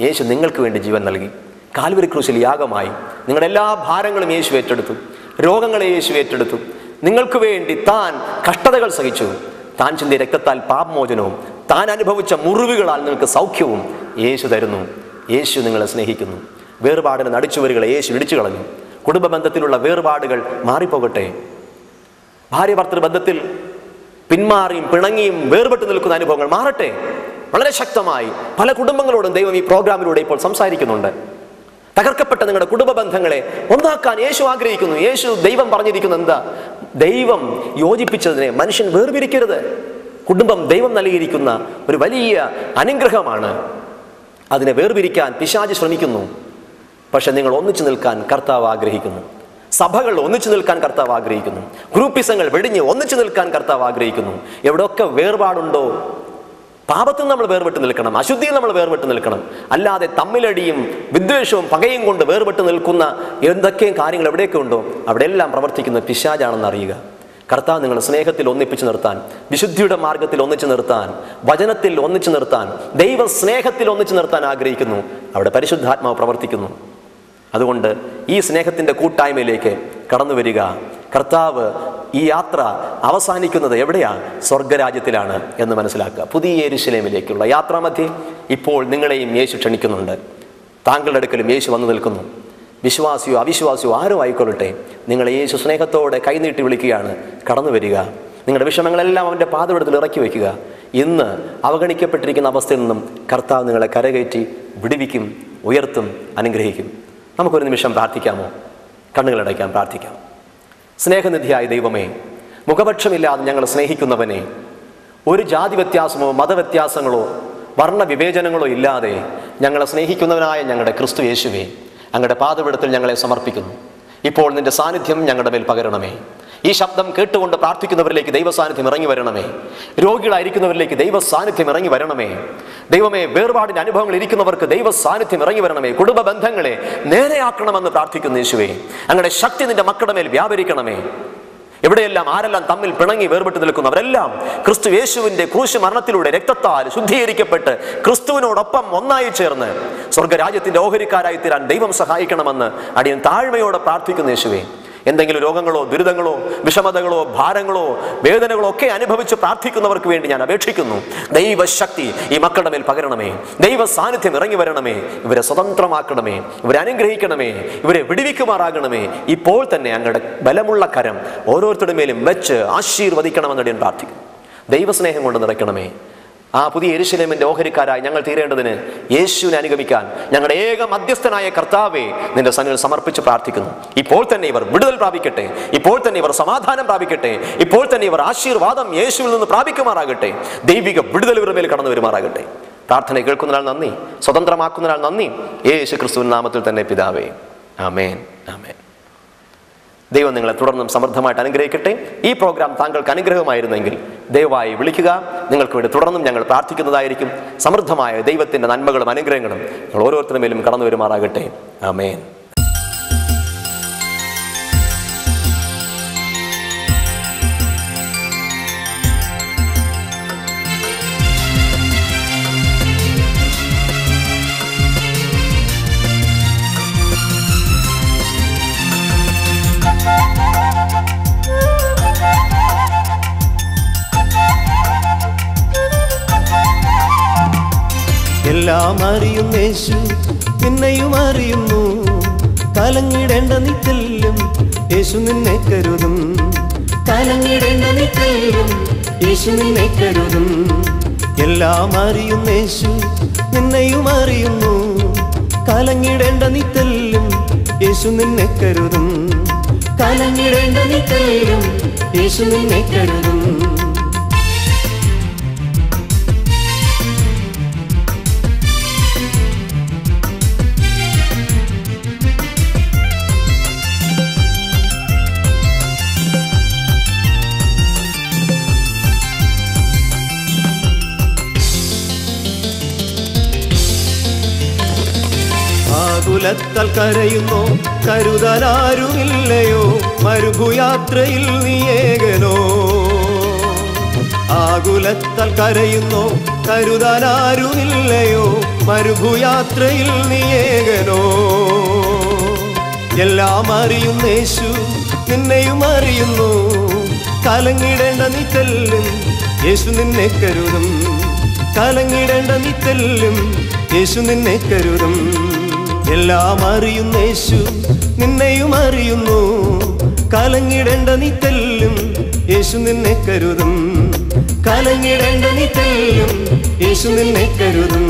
യേശു നിങ്ങൾക്ക് വേണ്ടി ജീവൻ നൽകി. കാൽവരി ക്രൂശിൽ യാഗമായി നിങ്ങളുടെ എല്ലാ ഭാരങ്ങളും യേശു ഏറ്റെടുത്തു. രോഗങ്ങളെ യേശു ഏറ്റെടുത്തു. നിങ്ങൾക്ക് വേണ്ടി താൻ കഷ്ടതകൾ സഹിച്ചു. താൻ ചിന്തിയ രക്തത്താൽ പാപമോചനവും താൻ അനുഭവിച്ച മുറിവുകളാൽ നിങ്ങൾക്ക് സൗഖ്യവും യേശു തരുന്നു. യേശു നിങ്ങളെ സ്നേഹിക്കുന്നു. വേർപാടിന് നടിച്ചുവരികളെ യേശു ഇടിച്ചു കളഞ്ഞു. കുടുംബ ബന്ധത്തിലുള്ള വേർപാടുകൾ മാറിപ്പോകട്ടെ. ഭാര്യ ഭർത്തൃ ബന്ധത്തിൽ പിന്മാറിയും പിണങ്ങിയും വേർപെട്ട് നിൽക്കുന്ന അനുഭവങ്ങൾ മാറട്ടെ. വളരെ ശക്തമായി പല കുടുംബങ്ങളോടും ദൈവം ഈ പ്രോഗ്രാമിലൂടെ ഇപ്പോൾ സംസാരിക്കുന്നുണ്ട്. തകർക്കപ്പെട്ട നിങ്ങളുടെ കുടുംബ ബന്ധങ്ങളെ ഒന്നാക്കാൻ യേശു ആഗ്രഹിക്കുന്നു. ദൈവം പറഞ്ഞിരിക്കുന്നത് എന്താ? ദൈവം യോജിപ്പിച്ചതിനെ മനുഷ്യൻ വേർപിരിക്കരുത്. കുടുംബം ദൈവം നൽകിയിരിക്കുന്ന ഒരു വലിയ അനുഗ്രഹമാണ്. അതിനെ വേർപിരിക്കാൻ പിശാച് ശ്രമിക്കുന്നു. പക്ഷെ നിങ്ങൾ ഒന്നിച്ചു നിൽക്കാൻ കർത്താവ് ആഗ്രഹിക്കുന്നു. സഭകൾ ഒന്നിച്ചു നിൽക്കാൻ കർത്താവ് ആഗ്രഹിക്കുന്നു. ഗ്രൂപ്പിസങ്ങൾ വെടിഞ്ഞ് ഒന്നിച്ചു നിൽക്കാൻ കർത്താവ് ആഗ്രഹിക്കുന്നു. എവിടെയൊക്കെ വേർപാടുണ്ടോ, പാപത്തിൽ നമ്മൾ വേർപെട്ട് നിൽക്കണം, അശുദ്ധിയിൽ നമ്മൾ വേർപെട്ട് നിൽക്കണം. അല്ലാതെ തമ്മിലടിയും വിദ്വേഷവും പകയും കൊണ്ട് വേർപെട്ട് നിൽക്കുന്ന എന്തൊക്കെയും കാര്യങ്ങൾ എവിടെയൊക്കെ ഉണ്ടോ അവിടെയെല്ലാം പ്രവർത്തിക്കുന്ന പിശാചാണെന്ന് അറിയുക. കർത്താവ് നിങ്ങളെ സ്നേഹത്തിൽ ഒന്നിപ്പിച്ചു നിർത്താൻ, വിശുദ്ധിയുടെ മാർഗത്തിൽ ഒന്നിച്ചു നിർത്താൻ, വചനത്തിൽ ഒന്നിച്ചു നിർത്താൻ, ദൈവ സ്നേഹത്തിൽ ഒന്നിച്ചു നിർത്താൻ ആഗ്രഹിക്കുന്നു. അവിടെ പരിശുദ്ധാത്മാവ് പ്രവർത്തിക്കുന്നു. അതുകൊണ്ട് ഈ സ്നേഹത്തിൻ്റെ കൂട്ടായ്മയിലേക്ക് കടന്നു വരിക. കർത്താവ് ഈ യാത്ര അവസാനിക്കുന്നത് എവിടെയാണ്? സ്വർഗരാജ്യത്തിലാണ് എന്ന് മനസ്സിലാക്കുക. പുതിയ യെരൂശലേമിലേക്കുള്ള യാത്രാമധ്യേ ഇപ്പോൾ നിങ്ങളെയും യേശു ക്ഷണിക്കുന്നുണ്ട്. താങ്കളുടെ അടുക്കലും യേശു വന്നു നിൽക്കുന്നു. വിശ്വാസിയോ അവിശ്വാസിയോ ആരോ ആയിക്കൊള്ളട്ടെ, നിങ്ങളെ യേശു സ്നേഹത്തോടെ കൈനീട്ടി വിളിക്കുകയാണ്. കടന്നു വരിക. നിങ്ങളുടെ വിഷമങ്ങളെല്ലാം അവൻ്റെ പാദപീഠത്തിൽ ഇറക്കി വയ്ക്കുക. ഇന്ന് അവഗണിക്കപ്പെട്ടിരിക്കുന്ന അവസ്ഥയിൽ നിന്നും കർത്താവ് നിങ്ങളെ കരകയറ്റി വിടുവിക്കും, ഉയർത്തും, അനുഗ്രഹിക്കും. നമുക്കൊരു നിമിഷം പ്രാർത്ഥിക്കാമോ? കണ്ണുകളടയ്ക്കാം, പ്രാർത്ഥിക്കാം. സ്നേഹനിധിയായ ദൈവമേ, മുഖപക്ഷമില്ലാതെ ഞങ്ങൾ സ്നേഹിക്കുന്നവനെ, ഒരു ജാതി വ്യത്യാസമോ മതവ്യത്യാസങ്ങളോ വർണ്ണവിവേചനങ്ങളോ ഇല്ലാതെ ഞങ്ങളെ സ്നേഹിക്കുന്നവനായ ഞങ്ങളുടെ ക്രിസ്തു യേശുവേ, അങ്ങയുടെ പാദപീഠത്തിൽ ഞങ്ങളെ സമർപ്പിക്കുന്നു. ഇപ്പോൾ നിന്റെ സാന്നിധ്യം ഞങ്ങളുടെ മേൽ പകരണമേ. ഈ ശബ്ദം കേട്ടുകൊണ്ട് പ്രാർത്ഥിക്കുന്നവരിലേക്ക് ദൈവ സാന്നിധ്യം ഇറങ്ങി വരണമേ. രോഗികളായിരിക്കുന്നവരിലേക്ക് ദൈവ സാന്നിധ്യം ഇറങ്ങി വരണമേ. ദൈവമേ, വേർപാടിൻ്റെ അനുഭവങ്ങൾ ഇരിക്കുന്നവർക്ക് ദൈവ സാന്നിധ്യം ഇറങ്ങി വരണമേ. കുടുംബ ബന്ധങ്ങളെ നേരെയാക്കണമെന്ന് പ്രാർത്ഥിക്കുന്നു യേശുവേ. അങ്ങയുടെ ശക്തി നിന്റെ മക്കളുടെ മേൽ വ്യാപരിക്കണമേ. എവിടെയെല്ലാം ആരെല്ലാം തമ്മിൽ പിണങ്ങി വേർപെട്ട് നിൽക്കുന്നു അവരെല്ലാം ക്രിസ്തു യേശുവിൻ്റെ ക്രൂശ് മരണത്തിലൂടെ രക്തത്താൽ ശുദ്ധീകരിക്കപ്പെട്ട് ക്രിസ്തുവിനോടൊപ്പം ഒന്നായി ചേർന്ന് സ്വർഗരാജ്യത്തിൻ്റെ ഓഹരിക്കാരായി തീരാൻ ദൈവം സഹായിക്കണമെന്ന് അടിയൻ താഴ്മയോടെ പ്രാർത്ഥിക്കുന്നു യേശുവേ. എന്തെങ്കിലും രോഗങ്ങളോ ദുരിതങ്ങളോ വിഷമതകളോ ഭാരങ്ങളോ വേദനകളോ ഒക്കെ അനുഭവിച്ച് പ്രാർത്ഥിക്കുന്നവർക്ക് വേണ്ടി ഞാൻ അപേക്ഷിക്കുന്നു. ദൈവശക്തി ഈ മക്കളുടെ മേൽ പകരണമേ. ദൈവ സാന്നിധ്യം ഇറങ്ങി വരണമേ. ഇവരെ സ്വതന്ത്രമാക്കണമേ. ഇവരെ അനുഗ്രഹിക്കണമേ. ഇവരെ വിടുവിക്കുമാറാകണമേ. ഇപ്പോൾ തന്നെ അങ്ങയുടെ ബലമുള്ള കരം ഓരോരുത്തരുടെ മേലും വെച്ച് ആശീർവദിക്കണമെന്ന് ഞാൻ പ്രാർത്ഥിക്കുന്നു. ദൈവസ്നേഹം കൊണ്ട് നിറയ്ക്കണമേ. ആ പുതിയ യെരൂശലേമിന്റെ ഓഹരിക്കാരായി ഞങ്ങൾ തീരേണ്ടതിന് യേശുവിനെ അനുഗമിക്കാൻ ഞങ്ങളുടെ ഏക മധ്യസ്ഥനായ കർത്താവെ നിന്റെ സന്നിധിയിൽ സമർപ്പിച്ച് പ്രാർത്ഥിക്കുന്നു. ഇപ്പോൾ തന്നെ ഇവർ വിടുതൽ പ്രാപിക്കട്ടെ. ഇപ്പോൾ തന്നെ ഇവർ സമാധാനം പ്രാപിക്കട്ടെ. ഇപ്പോൾ തന്നെ ഇവർ ആശീർവാദം യേശുവിൽ നിന്ന് പ്രാപിക്കുമാറാകട്ടെ. ദൈവിക വിടുതൽ ഇവരുടെ മേൽ കടന്നു വരുമാറാകട്ടെ. പ്രാർത്ഥന കേൾക്കുന്നതിനാൽ നന്ദി, സ്വതന്ത്രമാക്കുന്നതിനാൽ നന്ദി. യേശു ക്രിസ്തുവിൻ നാമത്തിൽ തന്നെ പിതാവേ, ആമേൻ, ആമേൻ. ദൈവം നിങ്ങളെ തുടർന്നും സമൃദ്ധമായിട്ട് അനുഗ്രഹിക്കട്ടെ. ഈ പ്രോഗ്രാം താങ്കൾക്ക് അനുഗ്രഹമായിരുന്നെങ്കിൽ ദയവായി വിളിക്കുക. നിങ്ങൾക്ക് വേണ്ടി തുടർന്നും ഞങ്ങൾ പ്രാർത്ഥിക്കുന്നതായിരിക്കും. സമൃദ്ധമായ ദൈവത്തിൻ്റെ നന്മകളും അനുഗ്രഹങ്ങളും നിങ്ങൾ ഓരോരുത്തരുടെ മേലും കടന്നു വരുമാറാകട്ടെ. ആമേൻ. എല്ലാം അറിയും യേശു, നിന്നെയും അറിയുന്നു. കലങ്ങിടേണ്ട നീ തെല്ലും യേശു നിന്നെ കരുതും. കലങ്ങിടേണ്ട നീ തെല്ലും യേശു നിന്നെ കരുതും. എല്ലാം അറിയും യേശു, നിന്നെയും അറിയുന്നു. കലങ്ങിടേണ്ട നീ തെല്ലും യേശു നിന്നെ കരുതും. കലങ്ങിടേണ്ട നീ തെല്ലും യേശു നിന്നെ കരുതും. ആകുലത്താൽ കരയുന്നോ, കരുതാനാരുമില്ലയോ, മരുഭുയാത്രയിൽ നീ ഏകനോ. ആകുലത്താൽ കരയുന്നോ, കരുതാനാരുമില്ലയോ, മരുഭൂയാത്രയിൽ നീ ഏകനോ. എല്ലാം അറിയുന്ന യേശു നിന്നെയും അറിയുന്നു. കലങ്ങിടേണ്ട നീ തെല്ലും യേശു നിന്നെ കരുതും. കലങ്ങിടേണ്ട നീ തെല്ലും യേശു നിന്നെ കരുതും. എല്ലാം അറിയുന്ന യേശു നിന്നെയും അറിയുന്നു. കലങ്ങിടേണ്ട നീ തെല്ലും യേശു നിന്നെ കരുതും. കലങ്ങിടേണ്ട നീ തെല്ലും യേശു നിന്നെ കരുതും.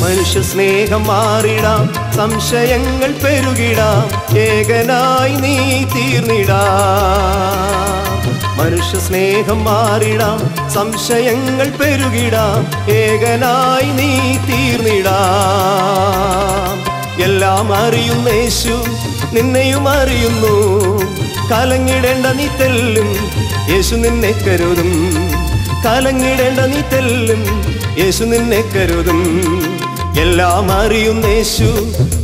മനുഷ്യ സ്നേഹം മാറിടാം, സംശയങ്ങൾ പെരുകിടാം, ഏകനായി നീ തീർന്നിടാം. മനുഷ്യ സ്നേഹം മാറിടാം, സംശയങ്ങൾ പെരുകിടാം, ഏകനായി നീ തീർന്നിടാം. എല്ലാം അറിയുന്ന യേശു നിന്നെയും അറിയുന്നു. കലങ്ങിടേണ്ട നീ തെല്ലും യേശു നിന്നെ കരുതും. കലങ്ങിടേണ്ട നീ തെല്ലും യേശു നിന്നെ കരുതും. എല്ലാം അറിയുന്ന യേശു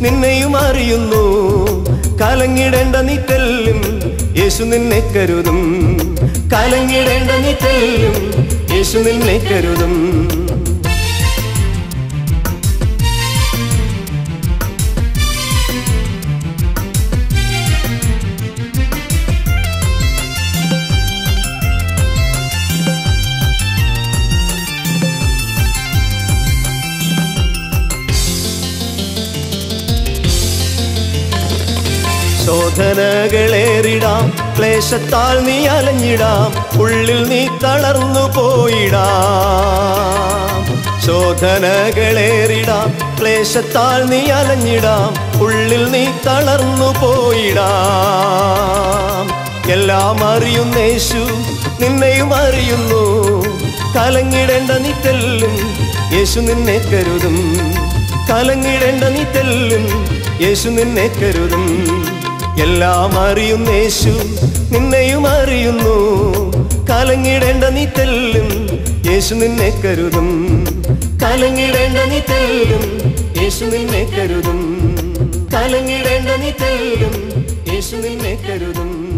നിന്നെയും അറിയുന്നു. കലങ്ങിടേണ്ട നീ തെല്ലും യേശു നിന്നെ കരുതും. കലങ്ങിടേണ്ട നീ തെല്ലും യേശു നിന്നെ കരുതും. ശോധനകളേറിടാം, ക്ലേശത്താൽ നീ അലഞ്ഞിടാം, ഉള്ളിൽ നീ തളർന്നു പോയിടാം. ശോധനകളേറിടാം, ക്ലേശത്താൽ നീ അലഞ്ഞിടാം, ഉള്ളിൽ നീ തളർന്നു പോയിടാം. എല്ലാം അറിയുന്ന യേശു നിന്നെയും അറിയുന്നു. കലങ്ങിടേണ്ട നീ തെല്ലും യേശു നിന്നെ കരുതും. കലങ്ങിടേണ്ട നീ തെല്ലും യേശു നിന്നെ കരുതും. എല്ലാം അറിയുന്ന യേശു നിന്നെയും അറിയുന്നു. കലങ്ങിടേണ്ട നീ തെല്ലും യേശു നിന്നെ കരുതും. കലങ്ങിടേണ്ട നീ തെല്ലും യേശു നിന്നെ കരുതും. കലങ്ങിടേണ്ട നീ തെല്ലും യേശു നിന്നെ കരുതും.